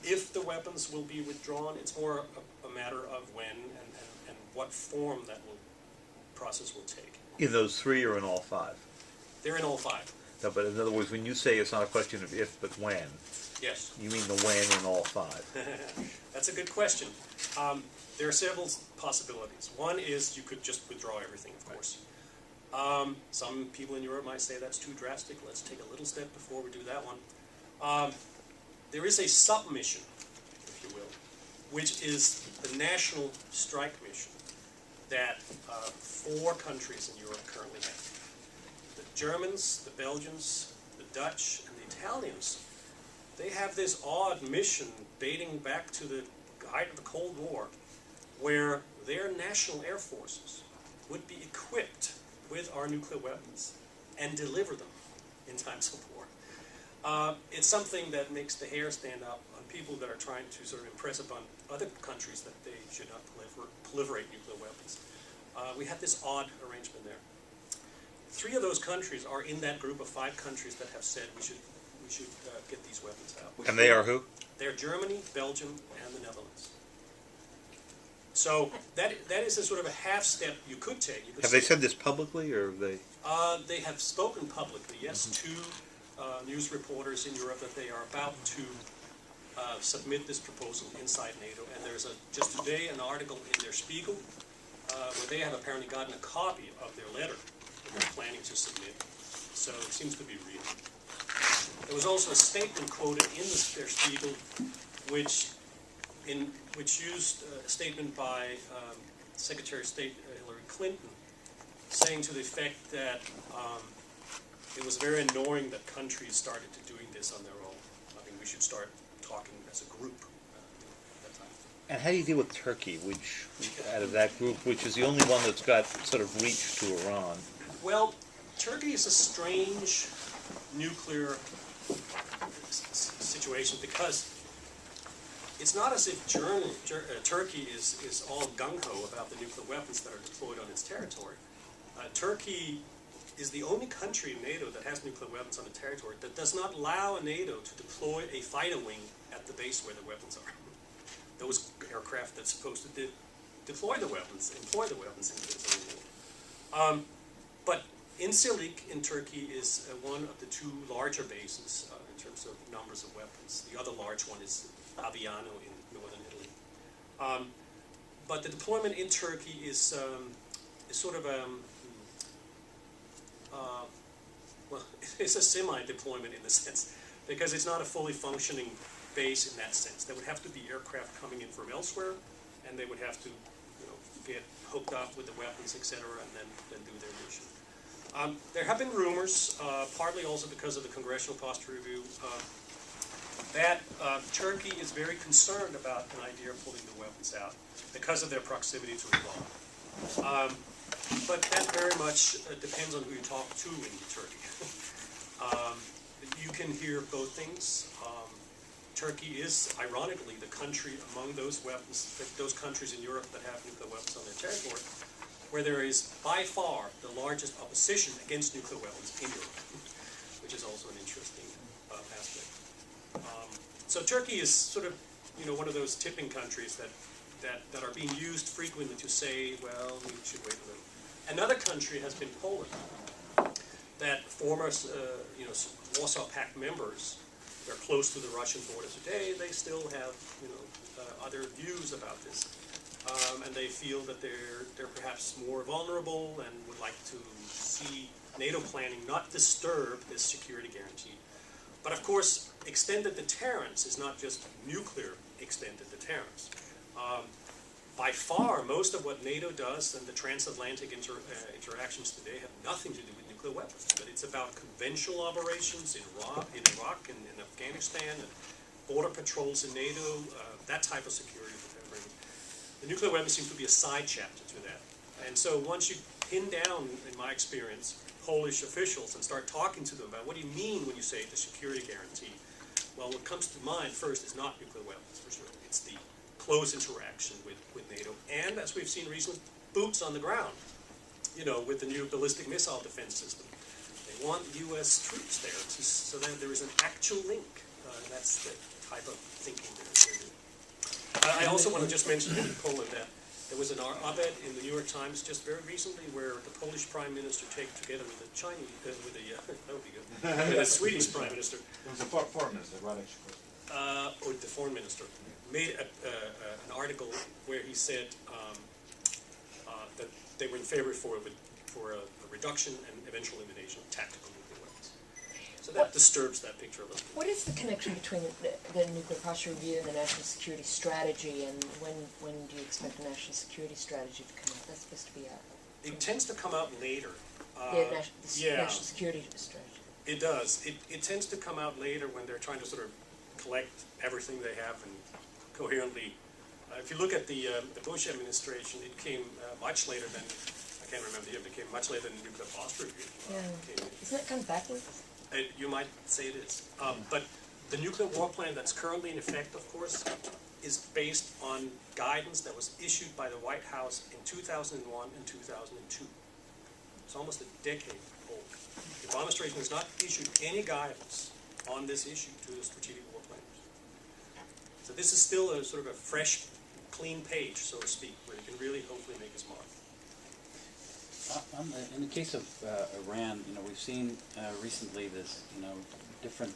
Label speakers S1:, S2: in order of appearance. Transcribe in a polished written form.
S1: If the weapons will be withdrawn, it's more a matter of when and what form that process will take.
S2: In those three or in all five?
S1: They're in all five.
S2: No, but in other words, when you say it's not a question of if but when,
S1: Yes.
S2: you mean the when in all five?
S1: That's a good question. There are several possibilities. One is you could just withdraw everything, of course. Some people in Europe might say that's too drastic. Let's take a little step before we do that one. There is a submission, if you will, which is the national strike mission that 4 countries in Europe currently have. The Germans, the Belgians, the Dutch, and the Italians, they have this odd mission dating back to the height of the Cold War, where their national air forces would be equipped with our nuclear weapons and deliver them in times of war. It's something that makes the hair stand up on people that are trying to sort of impress upon other countries that they should not proliferate nuclear weapons. We have this odd arrangement there. 3 of those countries are in that group of 5 countries that have said we should get these weapons out.
S2: And they are who?
S1: They're Germany, Belgium, and the Netherlands. So that is a sort of a half step you could take. You could
S2: Have they said this publicly, or have they?
S1: They have spoken publicly, yes, to news reporters in Europe that they are about to submit this proposal inside NATO. And there's just today an article in their Spiegel where they have apparently gotten a copy of their letter that they're planning to submit. So it seems to be real. There was also a statement quoted in their Spiegel, which used a statement by Secretary of State Hillary Clinton, saying to the effect that it was very annoying that countries started to doing this on their own. I mean, we should start talking as a group at that time.
S2: And how do you deal with Turkey, which, out of that group, which is the only one that's got sort of reach to Iran?
S1: Well, Turkey is a strange nuclear situation because it's not as if Turkey is all gung-ho about the nuclear weapons that are deployed on its territory. Turkey is the only country in NATO that has nuclear weapons on the territory that does not allow NATO to deploy a fighter wing at the base where the weapons are. Those aircraft that's supposed to employ the weapons into its own war. But Incirlik in Turkey is one of the 2 larger bases in terms of numbers of weapons. The other large one is Aviano in northern Italy. But the deployment in Turkey is sort of well, it's a semi-deployment in the sense, because it's not a fully functioning base in that sense. There would have to be aircraft coming in from elsewhere, and they would have to, get hooked up with the weapons, etc., and then do their mission. There have been rumors, partly also because of the Congressional Posture Review, that Turkey is very concerned about an idea of pulling the weapons out because of their proximity to Iran. But that very much depends on who you talk to in Turkey. You can hear both things. Turkey is, ironically, the country among those countries in Europe that have nuclear weapons on their territory, where there is by far the largest opposition against nuclear weapons in Europe, which is also an interesting aspect. So Turkey is sort of, one of those tipping countries that are being used frequently to say, well, we should wait a little. Another country has been Poland, that former, Warsaw Pact members. They're close to the Russian border today. They still have, other views about this, and they feel that they're perhaps more vulnerable and would like to see NATO planning not disturb this security guarantee. But of course, extended deterrence is not just nuclear extended deterrence. By far, most of what NATO does and the transatlantic interactions today have nothing to do with nuclear weapons, but it's about conventional operations in Iraq and in Afghanistan, and border patrols in NATO, that type of security that they're bringing. The nuclear weapons seem to be a side chapter to that. And so once you pin down, in my experience, Polish officials and start talking to them about what do you mean when you say the security guarantee, well, what comes to mind first is not nuclear weapons, for sure. It's the close interaction with NATO, and as we've seen recently, boots on the ground, with the new ballistic missile defense system. They want U.S. troops there so that there is an actual link. That's the type of thinking they're doing. I also want to just mention in Poland that there was an op-ed in the New York Times just very recently where the Polish Prime Minister together with the Chinese, that would be good, and the Swedish Prime Minister,
S3: It was a foreign minister, right?
S1: or the Foreign Minister, made an article where he said that they were in favor for a reduction and eventual elimination of tactical nuclear weapons. So that disturbs that picture a little bit.
S4: What is the connection between the Nuclear Posture Review and the National Security Strategy, and when do you expect the National Security Strategy to come out? That's supposed to be out.
S1: It tends to come out later.
S4: The National Security Strategy.
S1: It does. It tends to come out later when they're trying to sort of collect everything they have and coherently. If you look at the Bush administration, it came much later than, I can't remember the year, it came much later than the Nuclear Posture Review.
S4: Isn't that kind of backwards?
S1: You might say it is. But the nuclear war plan that's currently in effect, of course, is based on guidance that was issued by the White House in 2001 and 2002. It's almost a decade old. The Obama administration has not issued any guidance on this issue to the strategic war planners. So this is still a sort of a fresh, clean page, so to speak, where you can really hopefully make his mark.
S5: In the case of Iran, we've seen recently this, different